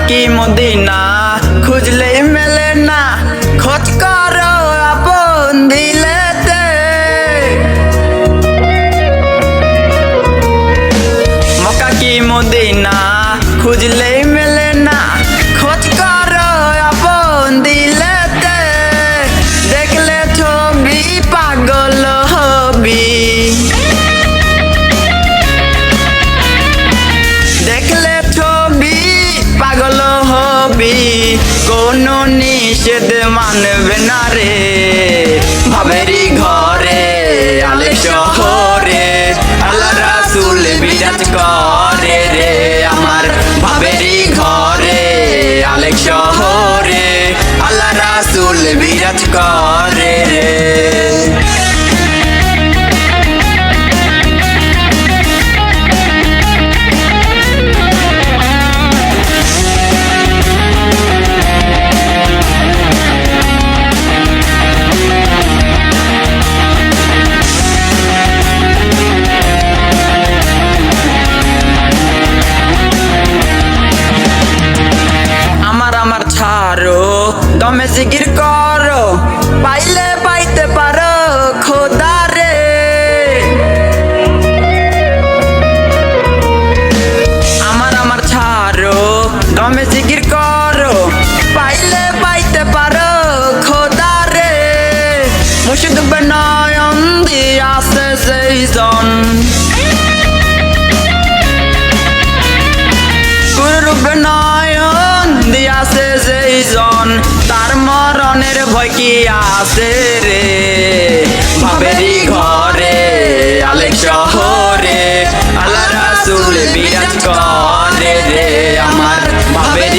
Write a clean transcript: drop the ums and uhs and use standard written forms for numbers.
কি মদিনা খুঁজলেই মেলে না, খোঁজ করো আপন দিলেতে। মক্কা কি মদিনা খুঁজলেই মেলে না, খোঁজ করো আপন দিলেতে। দেখলে ছবি পাগল হবি, দেখলে ছবি পাগল হবি, কোনো নিষেধ মানবে না রে। ভাবেরি ঘরে আলে শহরে আল্লাহ রাসূল বিরাজ করে রে। আমার ভাবেরি ঘরে আলে শহরে আল্লাহ রাসূল বিরাজ করে রে। ছাড়ো দমে জিকির করো, পাইলে পাইতে পারো খোদা রে। আমার ছাড়ো দমে জিকির করো, পাইলে পাইতে পারো খোদা রে। মুর্শিদ নয়ন দিয়াছে সেই জন, গুরুরূপে নয়ন দিয়াছে যেই জন, তার মরণের ভয় কি আছে রে। ভাবেরি ঘরে আলে শহরে আল্লাহ রাসূল বিরাজ করে রে। আমার ভাবেরি